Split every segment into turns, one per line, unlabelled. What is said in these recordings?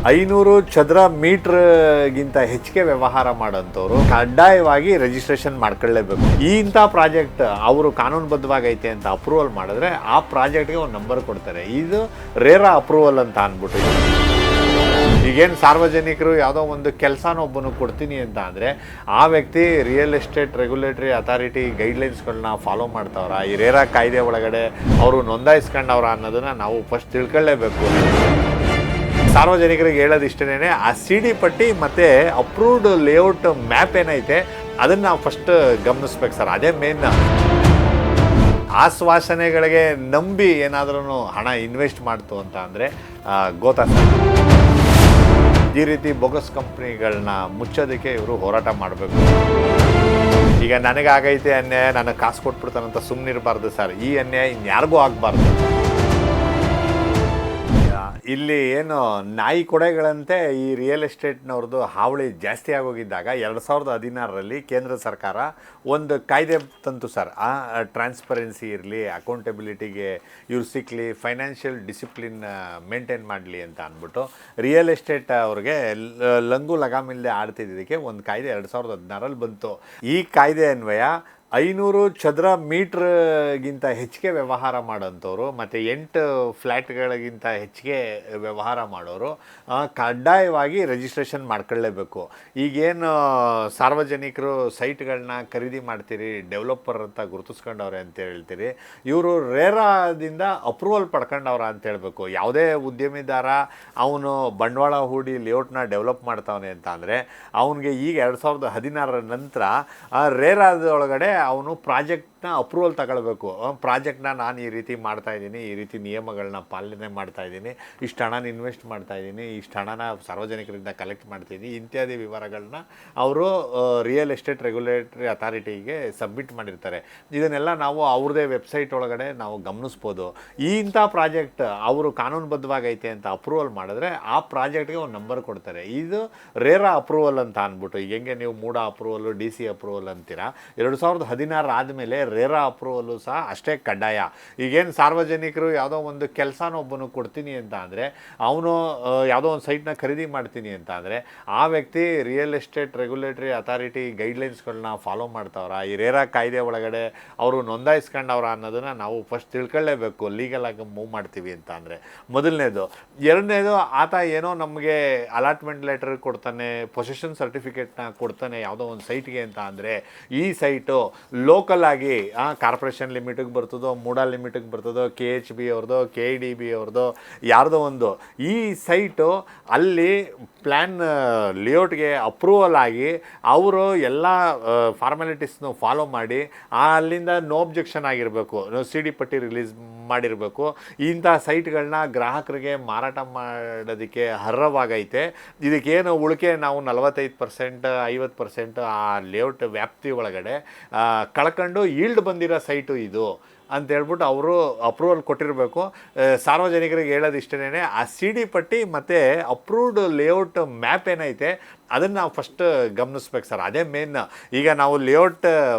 500 ಚದರ ಮೀಟರ್ಗಿಂತ ಹೆಚ್ಚಿಗೆ ವ್ಯವಹಾರ ಮಾಡೋಂಥವ್ರು ಕಡ್ಡಾಯವಾಗಿ ರಿಜಿಸ್ಟ್ರೇಷನ್ ಮಾಡ್ಕೊಳ್ಳೇಬೇಕು. ಈ ಇಂಥ ಪ್ರಾಜೆಕ್ಟ್ ಅವರು ಕಾನೂನುಬದ್ಧವಾಗಿ ಐತೆ ಅಂತ ಅಪ್ರೂವಲ್ ಮಾಡಿದ್ರೆ ಆ ಪ್ರಾಜೆಕ್ಟ್ಗೆ ಒಂದು ನಂಬರ್ ಕೊಡ್ತಾರೆ. ಇದು ರೇರಾ ಅಪ್ರೂವಲ್ ಅಂತ ಅಂದ್ಬಿಟ್ಟು. ಈಗೇನು ಸಾರ್ವಜನಿಕರು ಯಾವುದೋ ಒಂದು ಕೆಲಸನ ಒಬ್ಬನು ಕೊಡ್ತೀನಿ ಅಂತ ಅಂದರೆ ಆ ವ್ಯಕ್ತಿ ರಿಯಲ್ ಎಸ್ಟೇಟ್ ರೆಗ್ಯುಲೇಟರಿ ಅಥಾರಿಟಿ ಗೈಡ್ಲೈನ್ಸ್ಗಳನ್ನ ಫಾಲೋ ಮಾಡ್ತಾವ್ರ, ಈ ರೇರಾ ಕಾಯ್ದೆ ಒಳಗಡೆ ಅವರು ನೋಂದಾಯಿಸ್ಕೊಂಡವ್ರ ಅನ್ನೋದನ್ನು ನಾವು ಫಸ್ಟ್ ತಿಳ್ಕೊಳ್ಳೇಬೇಕು. ಸಾರ್ವಜನಿಕರಿಗೆ ಹೇಳೋದಿಷ್ಟೇನೆ, ಆ ಸಿ ಡಿ ಪಟ್ಟಿ ಮತ್ತು ಅಪ್ರೂವ್ಡ್ ಲೇಔಟ್ ಮ್ಯಾಪ್ ಏನೈತೆ ಅದನ್ನು ನಾವು ಫಸ್ಟ್ ಗಮನಿಸ್ಬೇಕು ಸರ್. ಅದೇ ಮೇನ್. ಆಶ್ವಾಸನೆಗಳಿಗೆ ನಂಬಿ ಏನಾದ್ರೂ ಹಣ ಇನ್ವೆಸ್ಟ್ ಮಾಡ್ತು ಅಂತ ಅಂದರೆ ಗೋತಾ ಸರ್. ಈ ರೀತಿ ಬೋಗಸ್ ಕಂಪ್ನಿಗಳನ್ನ ಮುಚ್ಚೋದಕ್ಕೆ ಇವರು ಹೋರಾಟ ಮಾಡಬೇಕು. ಈಗ ನನಗಾಗೈತೆ ಅನ್ಯಾಯ, ನನಗೆ ಕಾಸು ಕೊಟ್ಬಿಡ್ತಾನಂತ ಸುಮ್ಮನಿರಬಾರ್ದು ಸರ್. ಈ ಅನ್ಯಾಯ ಇನ್ಯಾರಿಗೂ ಆಗಬಾರ್ದು. ಇಲ್ಲಿ ಏನು ನಾಯಿ ಕೊಡೆಗಳಂತೆ ಈ ರಿಯಲ್ ಎಸ್ಟೇಟ್ನವ್ರದ್ದು ಹಾವಳಿ ಜಾಸ್ತಿ ಆಗೋಗಿದ್ದಾಗ 2016ರಲ್ಲಿ ಕೇಂದ್ರ ಸರ್ಕಾರ ಒಂದು ಕಾಯ್ದೆ ತಂತು ಸರ್. ಟ್ರಾನ್ಸ್ಪರೆನ್ಸಿ ಇರಲಿ, ಅಕೌಂಟಬಿಲಿಟಿಗೆ ಇವ್ರು ಸಿಕ್ಕಲಿ, ಫೈನಾನ್ಷಿಯಲ್ ಡಿಸಿಪ್ಲಿನ್ ಮೇಂಟೈನ್ ಮಾಡಲಿ ಅಂತ ಅಂದ್ಬಿಟ್ಟು ರಿಯಲ್ ಎಸ್ಟೇಟ್ ಅವ್ರಿಗೆ ಲಂಗು ಲಗಾಮಿಲ್ಲದೆ ಆಡ್ತಿದ್ದಕ್ಕೆ ಒಂದು ಕಾಯ್ದೆ 2016ರಲ್ಲಿ ಬಂತು. ಈ ಕಾಯ್ದೆ ಅನ್ವಯ 500 ಚದರ ಮೀಟ್ರ್ಗಿಂತ ಹೆಚ್ಚಿಗೆ ವ್ಯವಹಾರ ಮಾಡೋಂಥವ್ರು ಮತ್ತು 8 ಫ್ಲ್ಯಾಟ್ಗಳಿಗಿಂತ ಹೆಚ್ಚಿಗೆ ವ್ಯವಹಾರ ಮಾಡೋರು ಕಡ್ಡಾಯವಾಗಿ ರಿಜಿಸ್ಟ್ರೇಷನ್ ಮಾಡ್ಕೊಳ್ಳೇಬೇಕು. ಈಗೇನು ಸಾರ್ವಜನಿಕರು ಸೈಟ್ಗಳನ್ನ ಖರೀದಿ ಮಾಡ್ತೀರಿ, ಡೆವಲಪರ್ ಅಂತ ಗುರುತಿಸ್ಕೊಂಡವ್ರೆ ಅಂತ ಹೇಳ್ತೀರಿ, ಇವರು ರೇರಾದಿಂದ ಅಪ್ರೂವಲ್ ಪಡ್ಕೊಂಡವ್ರ ಅಂತ ಹೇಳಬೇಕು. ಯಾವುದೇ ಉದ್ಯಮಿದಾರ ಅವನು ಬಂಡವಾಳ ಹೂಡಿ ಲೇಔಟ್ನ ಡೆವಲಪ್ ಮಾಡ್ತಾವನೆ ಅಂತ ಅಂದರೆ ಅವನಿಗೆ ಈಗ 2016 ನಂತರ ರೇರಾದೊಳಗಡೆ ಅವನು ಪ್ರಾಜೆಕ್ಟ್ನ ಅಪ್ರೂವಲ್ ತಗೊಳ್ಬೇಕು. ಪ್ರಾಜೆಕ್ಟ್ನ ನಾನು ಈ ರೀತಿ ಮಾಡ್ತಾಯಿದ್ದೀನಿ, ಈ ರೀತಿ ನಿಯಮಗಳನ್ನ ಪಾಲನೆ ಮಾಡ್ತಾಯಿದ್ದೀನಿ, ಇಷ್ಟು ಹಣನ ಇನ್ವೆಸ್ಟ್ ಮಾಡ್ತಾಯಿದ್ದೀನಿ, ಇಷ್ಟು ಹಣನ ಸಾರ್ವಜನಿಕರಿಂದ ಕಲೆಕ್ಟ್ ಮಾಡ್ತಿದ್ದೀನಿ, ಇತ್ಯಾದಿ ವಿವರಗಳನ್ನ ಅವರು ರಿಯಲ್ ಎಸ್ಟೇಟ್ ರೆಗ್ಯುಲೇಟರಿ ಅಥಾರಿಟಿಗೆ ಸಬ್ಮಿಟ್ ಮಾಡಿರ್ತಾರೆ. ಇದನ್ನೆಲ್ಲ ನಾವು ಅವ್ರದ್ದೇ ವೆಬ್ಸೈಟ್ ಒಳಗಡೆ ನಾವು ಗಮನಿಸ್ಬೋದು. ಈ ಇಂಥ ಪ್ರಾಜೆಕ್ಟ್ ಅವರು ಕಾನೂನುಬದ್ಧವಾಗಿ ಐತೆ ಅಂತ ಅಪ್ರೂವಲ್ ಮಾಡಿದ್ರೆ ಆ ಪ್ರಾಜೆಕ್ಟ್ಗೆ ಒಂದು ನಂಬರ್ ಕೊಡ್ತಾರೆ. ಇದು ರೇರಾ ಅಪ್ರೂವಲ್ ಅಂತ ಅಂದ್ಬಿಟ್ಟು. ಈಗ ಹೆಂಗೆ ನೀವು ಮೂಡ ಅಪ್ರೂವಲ್ಲು, ಡಿ ಸಿ ಅಪ್ರೂವಲ್ ಅಂತೀರಾ, 2016 ಆದಮೇಲೆ ರೇರಾ ಅಪ್ರೂವಲ್ಲು ಸಹ ಅಷ್ಟೇ ಕಡ್ಡಾಯ. ಈಗೇನು ಸಾರ್ವಜನಿಕರು ಯಾವುದೋ ಒಂದು ಕೆಲಸನ ಒಬ್ಬನು ಕೊಡ್ತೀನಿ ಅಂತ ಅಂದರೆ ಅವನು ಯಾವುದೋ ಒಂದು ಸೈಟ್ನ ಖರೀದಿ ಮಾಡ್ತೀನಿ ಅಂತ ಅಂದರೆ ಆ ವ್ಯಕ್ತಿ ರಿಯಲ್ ಎಸ್ಟೇಟ್ ರೆಗ್ಯುಲೇಟರಿ ಅಥಾರಿಟಿ ಗೈಡ್ಲೈನ್ಸ್ಗಳನ್ನ ಫಾಲೋ ಮಾಡ್ತಾವ್ರ, ಈ ರೇರಾ ಕಾಯ್ದೆ ಒಳಗಡೆ ಅವರು ನೋಂದಾಯಿಸ್ಕೊಂಡವ್ರ ಅನ್ನೋದನ್ನು ನಾವು ಫಸ್ಟ್ ತಿಳ್ಕೊಳ್ಳೇಬೇಕು. ಲೀಗಲಾಗಿ ಮೂವ್ ಮಾಡ್ತೀವಿ ಅಂತ ಅಂದರೆ ಮೊದಲನೇದು. ಎರಡನೇದು, ಆತ ಏನೋ ನಮಗೆ ಅಲಾಟ್ಮೆಂಟ್ ಲೆಟರ್ ಕೊಡ್ತಾನೆ, ಪೊಸೆಷನ್ ಸರ್ಟಿಫಿಕೇಟ್ನ ಕೊಡ್ತಾನೆ ಯಾವುದೋ ಒಂದು ಸೈಟ್ಗೆ ಅಂತ ಅಂದರೆ ಈ ಸೈಟು ಲೋಕಲ್ ಆಗಿ ಕಾರ್ಪೊರೇಷನ್ ಲಿಮಿಟಿಗೆ ಬರ್ತದೋ, ಮೂಡಾ ಲಿಮಿಟಿಗೆ ಬರ್ತದೋ, KHB ಅವ್ರದ್ದು, KDB ಅವ್ರದ್ದು, ಯಾರ್ದೋ ಒಂದು ಈ ಸೈಟು ಅಲ್ಲಿ ಪ್ಲ್ಯಾನ್ ಲೇಔಟ್ಗೆ ಅಪ್ರೂವಲ್ ಆಗಿ ಅವರು ಎಲ್ಲ ಫಾರ್ಮಾಲಿಟೀಸ್ನು ಫಾಲೋ ಮಾಡಿ ಅಲ್ಲಿಂದ ನೋ ಅಬ್ಜೆಕ್ಷನ್ ಆಗಿರಬೇಕು, ಸಿ ಡಿ ಪಟ್ಟಿ ರಿಲೀಸ್ ಮಾಡಿರಬೇಕು. ಇಂಥ ಸೈಟ್ಗಳನ್ನ ಗ್ರಾಹಕರಿಗೆ ಮಾರಾಟ ಮಾಡೋದಕ್ಕೆ ಅರ್ಹವಾಗೈತೆ. ಇದಕ್ಕೇನು ಉಳಿಕೆ ನಾವು 45%, 50% ಆ ಲೇಔಟ್ ವ್ಯಾಪ್ತಿ ಒಳಗಡೆ ಕಳ್ಕೊಂಡು ಈಲ್ಡ್ ಬಂದಿರೋ ಸೈಟು ಇದು ಅಂತ ಹೇಳ್ಬಿಟ್ಟು ಅವರು ಅಪ್ರೂವಲ್ ಕೊಟ್ಟಿರಬೇಕು. ಸಾರ್ವಜನಿಕರಿಗೆ ಹೇಳೋದಿಷ್ಟೇನೆ, ಆ ಸಿ ಡಿ ಪಟ್ಟಿ ಮತ್ತು ಅಪ್ರೂವ್ಡ್ ಲೇಔಟ್ ಮ್ಯಾಪ್ ಏನೈತೆ ಅದನ್ನು ನಾವು ಫಸ್ಟ್ ಗಮನಿಸ್ಬೇಕು ಸರ್. ಅದೇ ಮೇನ್. ಈಗ ನಾವು ಲೇಔಟ್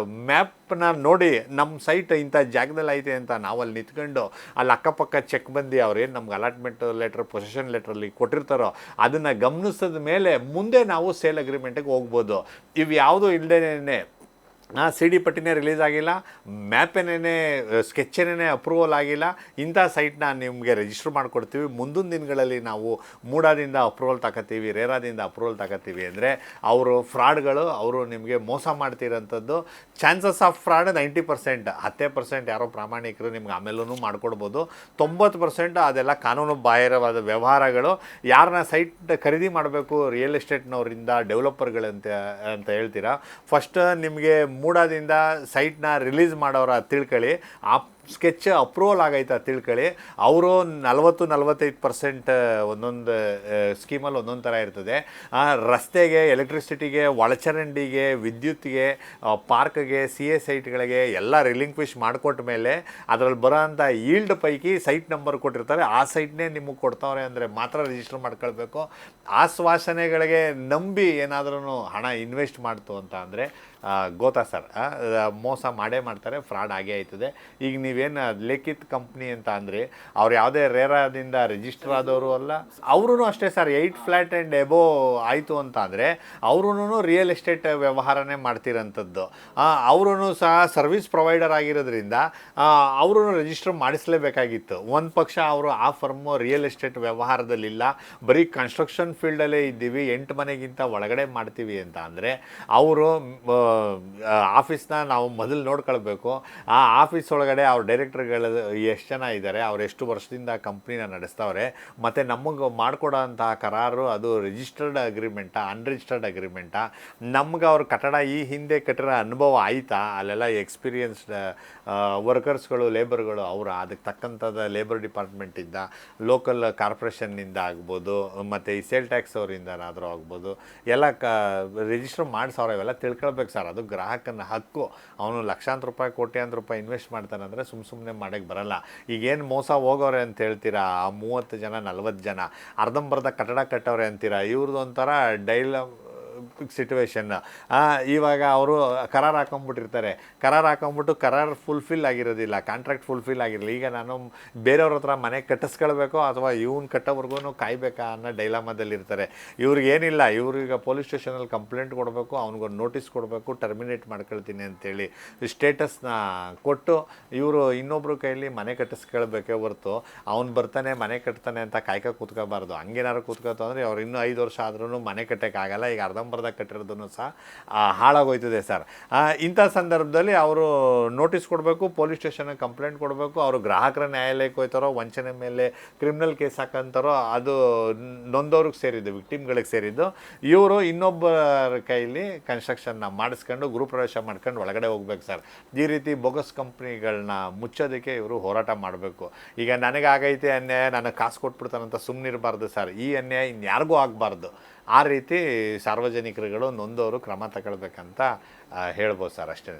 ಮ್ಯಾಪ್ನ ನೋಡಿ ನಮ್ಮ ಸೈಟ್ ಇಂಥ ಜಾಗದಲ್ಲಿ ಐತೆ ಅಂತ ನಾವು ಅಲ್ಲಿ ನಿಂತ್ಕೊಂಡು ಅಲ್ಲಿ ಅಕ್ಕಪಕ್ಕ ಚೆಕ್ ಬಂದು ಅವ್ರೇನು ನಮ್ಗೆ ಅಲಾಟ್ಮೆಂಟ್ ಲೆಟ್ರ್, ಪೊಸೆಷನ್ ಲೆಟ್ರಲ್ಲಿ ಕೊಟ್ಟಿರ್ತಾರೋ ಅದನ್ನು ಗಮನಿಸಿದ ಮೇಲೆ ಮುಂದೆ ನಾವು ಸೇಲ್ ಅಗ್ರಿಮೆಂಟಿಗೆ ಹೋಗ್ಬೋದು. ಇವು ಯಾವುದೂ ಇಲ್ಲದೇನೆ ಸಿ ಡಿ ಪಟ್ಟಿನೇ ರಿಲೀಸ್ ಆಗಿಲ್ಲ, ಮ್ಯಾಪೇನೇ ಸ್ಕೆಚ್ಚೇನೇ ಅಪ್ರೂವಲ್ ಆಗಿಲ್ಲ, ಇಂಥ ಸೈಟ್ನ ನಿಮಗೆ ರಿಜಿಸ್ಟರ್ ಮಾಡಿಕೊಡ್ತೀವಿ, ಮುಂದಿನ ದಿನಗಳಲ್ಲಿ ನಾವು ಮೂಡಾದಿಂದ ಅಪ್ರೂವಲ್ ತಗೋತೀವಿ, ರೇರಾದಿಂದ ಅಪ್ರೂವಲ್ ತಗೋತೀವಿ ಅಂದರೆ ಅವರು ಫ್ರಾಡ್ಗಳು, ಅವರು ನಿಮಗೆ ಮೋಸ ಮಾಡ್ತಿರೋಂಥದ್ದು. ಚಾನ್ಸಸ್ ಆಫ್ ಫ್ರಾಡ್ 90%, 10% ಯಾರೋ ಪ್ರಾಮಾಣಿಕರು ನಿಮ್ಗೆ ಆಮೇಲೂ ಮಾಡಿಕೊಡ್ಬೋದು. 90% ಅದೆಲ್ಲ ಕಾನೂನು ಬಾಹಿರವಾದ ವ್ಯವಹಾರಗಳು. ಯಾರನ್ನ ಸೈಟ್ ಖರೀದಿ ಮಾಡಬೇಕು ರಿಯಲ್ ಎಸ್ಟೇಟ್ನವರಿಂದ, ಡೆವಲಪರ್ಗಳಂತ ಅಂತ ಹೇಳ್ತೀರಾ, ಫಸ್ಟ್ ನಿಮಗೆ ಮೂಡಾದಿಂದ ಸೈಟ್ನ ರಿಲೀಸ್ ಮಾಡೋರ ತಿಳ್ಕೊಳ್ಳಿ, ಆ ಸ್ಕೆಚ್ ಅಪ್ರೂವಲ್ ಆಗೈತೆ ತಿಳ್ಕೊಳ್ಳಿ. ಅವರು 40-45% ಒಂದೊಂದು ಸ್ಕೀಮಲ್ಲಿ ಒಂದೊಂದು ಥರ ಇರ್ತದೆ. ರಸ್ತೆಗೆ, ಎಲೆಕ್ಟ್ರಿಸಿಟಿಗೆ, ಒಳಚರಂಡಿಗೆ, ವಿದ್ಯುತ್ಗೆ, ಪಾರ್ಕ್ಗೆ, CA ಸೈಟ್ಗಳಿಗೆ ಎಲ್ಲ ರಿಲಿಂಕ್ವಿಶ್ ಮಾಡಿಕೊಟ್ಟ ಮೇಲೆ ಅದರಲ್ಲಿ ಬರೋಂಥ ಈಲ್ಡ್ ಪೈಕಿ ಸೈಟ್ ನಂಬರ್ ಕೊಟ್ಟಿರ್ತಾರೆ, ಆ ಸೈಟ್ನೇ ನಿಮಗೆ ಕೊಡ್ತಾವ್ರೆ ಅಂದರೆ ಮಾತ್ರ ರಿಜಿಸ್ಟರ್ ಮಾಡ್ಕೊಳ್ಬೇಕು. ಆಶ್ವಾಸನೆಗಳಿಗೆ ನಂಬಿ ಏನಾದ್ರೂ ಹಣ ಇನ್ವೆಸ್ಟ್ ಮಾಡ್ತು ಅಂತ ಅಂದರೆ ಗೋತಾ ಸರ್, ಮೋಸ ಮಾಡೇ ಮಾಡ್ತಾರೆ, ಫ್ರಾಡ್ ಆಗೇ ಆಯ್ತದೆ. ಈಗ ನೀವು ನೀವೇನು ಲಿಖಿತ್ ಕಂಪ್ನಿ ಅಂತ ಅಂದರೆ ಅವ್ರು ಯಾವುದೇ ರೇರಾದಿಂದ ರಿಜಿಸ್ಟರ್ ಆದವರು ಅಲ್ಲ. ಅವ್ರೂ ಅಷ್ಟೇ ಸರ್, 8 ಫ್ಲ್ಯಾಟ್ ಆ್ಯಂಡ್ ಎಬೋ ಆಯಿತು ಅಂತ ಅಂದರೆ ಅವ್ರೂ ರಿಯಲ್ ಎಸ್ಟೇಟ್ ವ್ಯವಹಾರನೇ ಮಾಡ್ತಿರೋಂಥದ್ದು. ಅವ್ರೂ ಸಹ ಸರ್ವಿಸ್ ಪ್ರೊವೈಡರ್ ಆಗಿರೋದ್ರಿಂದ ಅವರು ರಿಜಿಸ್ಟರ್ ಮಾಡಿಸಲೇಬೇಕಾಗಿತ್ತು. ಒಂದು ಪಕ್ಷ ಅವರು ಆ ಫರ್ಮು ರಿಯಲ್ ಎಸ್ಟೇಟ್ ವ್ಯವಹಾರದಲ್ಲಿಲ್ಲ, ಬರೀ ಕನ್ಸ್ಟ್ರಕ್ಷನ್ ಫೀಲ್ಡಲ್ಲೇ ಇದ್ದೀವಿ, 8 ಮನೆಗಿಂತ ಒಳಗಡೆ ಮಾಡ್ತೀವಿ ಅಂತ ಅಂದರೆ ಅವರು ಆಫೀಸ್ನ ನಾವು ಮೊದಲು ನೋಡ್ಕೊಳ್ಬೇಕು. ಆ ಆಫೀಸ್ ಒಳಗಡೆ ಅವ್ರ ಡೈರೆಕ್ಟರ್ಗಳು ಎಷ್ಟು ಜನ ಇದ್ದಾರೆ, ಅವ್ರು ಎಷ್ಟು ವರ್ಷದಿಂದ ಕಂಪ್ನಿನ ನಡೆಸ್ತವ್ರೆ, ಮತ್ತು ನಮಗೆ ಮಾಡಿಕೊಡೋ ಅಂತಹ ಕರಾರು ಅದು ರಿಜಿಸ್ಟರ್ಡ್ ಅಗ್ರಿಮೆಂಟಾ ಅನ್ರಿಜಿಸ್ಟರ್ಡ್ ಅಗ್ರಿಮೆಂಟಾ, ನಮ್ಗೆ ಅವ್ರ ಕಟ್ಟಡ ಈ ಹಿಂದೆ ಕಟ್ಟಿರೋ ಅನುಭವ ಆಯಿತಾ, ಅಲ್ಲೆಲ್ಲ ಎಕ್ಸ್ಪೀರಿಯನ್ಸ್ಡ್ ವರ್ಕರ್ಸ್ಗಳು ಲೇಬರ್ಗಳು ಅವರ ಅದಕ್ಕೆ ತಕ್ಕಂಥದ್ದು ಲೇಬರ್ ಡಿಪಾರ್ಟ್ಮೆಂಟಿಂದ, ಲೋಕಲ್ ಕಾರ್ಪೊರೇಷನ್ನಿಂದ ಆಗ್ಬೋದು, ಮತ್ತು ಈ ಸೇಲ್ ಟ್ಯಾಕ್ಸ್ ಅವರಿಂದನಾದರೂ ಆಗ್ಬೋದು, ಎಲ್ಲ ರಿಜಿಸ್ಟರ್ ಮಾಡಿಸೋರು ಇವೆಲ್ಲ ತಿಳ್ಕೊಳ್ಬೇಕು ಸರ್. ಅದು ಗ್ರಾಹಕನ ಹಕ್ಕು. ಅವನು ಲಕ್ಷಾಂತರ ರೂಪಾಯಿ ಕೋಟ್ಯಾಂತರ ರೂಪಾಯಿ ಇನ್ವೆಸ್ಟ್ ಮಾಡ್ತಾನಂದರೆ ಸುಮ್ಮನೆ ಮಾಡೋಕ್ಕೆ ಬರಲ್ಲ. ಈಗೇನು ಮೋಸ ಹೋಗೋರೆ ಅಂತ ಹೇಳ್ತೀರಾ, ಆ 30 ಜನ 40 ಜನ ಅರ್ಧಂಬರ್ಧ ಕಟ್ಟಡ ಕಟ್ಟವ್ರೆ ಅಂತೀರಾ, ಇವ್ರದ್ದು ಒಂಥರ ಸಿಟುವೇಶನ್. ಇವಾಗ ಅವರು ಕರಾರು ಹಾಕೊಂಡ್ಬಿಟ್ಟಿರ್ತಾರೆ, ಕರಾರು ಹಾಕೊಂಡ್ಬಿಟ್ಟು ಕರಾರು ಫುಲ್ಫಿಲ್ ಆಗಿರೋದಿಲ್ಲ, ಕಾಂಟ್ರಾಕ್ಟ್ ಫುಲ್ಫಿಲ್ ಆಗಿರಲಿಲ್ಲ. ಈಗ ನಾನು ಬೇರೆಯವ್ರ ಹತ್ರ ಮನೆ ಕಟ್ಟಿಸ್ಕೊಳ್ಬೇಕೋ ಅಥವಾ ಇವ್ನು ಕಟ್ಟೋವರೆಗೂ ಕಾಯ್ಬೇಕಾ ಅನ್ನೋ ಡೈಲಾಮದಲ್ಲಿರ್ತಾರೆ. ಇವ್ರಿಗೇನಿಲ್ಲ, ಇವ್ರಿಗೆ ಪೊಲೀಸ್ ಸ್ಟೇಷನಲ್ಲಿ ಕಂಪ್ಲೇಂಟ್ ಕೊಡಬೇಕು, ಅವ್ನಿಗೊಂದು ನೋಟಿಸ್ ಕೊಡಬೇಕು, ಟರ್ಮಿನೇಟ್ ಮಾಡ್ಕೊಳ್ತೀನಿ ಅಂತೇಳಿ ಸ್ಟೇಟಸ್ನ ಕೊಟ್ಟು ಇವರು ಇನ್ನೊಬ್ರ ಕೈಯಲ್ಲಿ ಮನೆ ಕಟ್ಟಿಸ್ಕೊಳ್ಬೇಕೇ ಹೊರ್ತು ಅವ್ನು ಬರ್ತಾನೆ ಮನೆ ಕಟ್ತಾನೆ ಅಂತ ಕೂತ್ಕೋಬಾರ್ದು. ಹಂಗೇನಾದ್ರು ಕೂತ್ಕೋತು ಅಂದರೆ ಅವ್ರು ಇನ್ನೂ 5 ವರ್ಷ ಆದ್ರೂ ಮನೆ ಕಟ್ಟೋಕ್ಕಾಗಲ್ಲ. ಈಗ ಅರ್ಧಂಬರ್ಧ ಕಟ್ಟಿರೋದನ್ನು ಸಹ ಹಾಳಾಗೋಯ್ತದೆ ಸರ್. ಇಂಥ ಸಂದರ್ಭದಲ್ಲಿ ಅವರು ನೋಟಿಸ್ ಕೊಡಬೇಕು, ಪೊಲೀಸ್ ಸ್ಟೇಷನ್ಗೆ ಕಂಪ್ಲೇಂಟ್ ಕೊಡಬೇಕು. ಅವರು ಗ್ರಾಹಕರ ನ್ಯಾಯಾಲಯಕ್ಕೆ ಹೋಯ್ತಾರೋ, ವಂಚನೆ ಮೇಲೆ ಕ್ರಿಮಿನಲ್ ಕೇಸ್ ಹಾಕಂತಾರೋ, ಅದು ನೊಂದವ್ರಿಗೆ ಸೇರಿದ್ದು, ವಿಕ್ಟಿಮ್ಗಳಿಗೆ ಸೇರಿದ್ದು. ಇವರು ಇನ್ನೊಬ್ಬರ ಕೈಲಿ ಕನ್ಸ್ಟ್ರಕ್ಷನ್ನ ಮಾಡಿಸ್ಕೊಂಡು ಗೃಹಪ್ರವೇಶ ಮಾಡ್ಕೊಂಡು ಒಳಗಡೆ ಹೋಗ್ಬೇಕು ಸರ್. ಈ ರೀತಿ ಬೋಗಸ್ ಕಂಪ್ನಿಗಳನ್ನ ಮುಚ್ಚೋದಕ್ಕೆ ಇವರು ಹೋರಾಟ ಮಾಡಬೇಕು. ಈಗ ನನಗಾಗೈತೆ ಅನ್ಯಾಯ, ನನಗೆ ಕಾಸು ಕೊಟ್ಬಿಡ್ತಾನಂತ ಸುಮ್ಮನಿರಬಾರ್ದು ಸರ್. ಈ ಅನ್ಯಾಯ ಇನ್ಯಾರಿಗೂ ಆಗಬಾರ್ದು. ಆ ರೀತಿ ಸಾರ್ವಜನಿಕರುಗಳು ನೊಂದವರು ಕ್ರಮ ತಗೊಳ್ಬೇಕಂತ ಹೇಳ್ಬೋದು ಸರ್, ಅಷ್ಟೇ.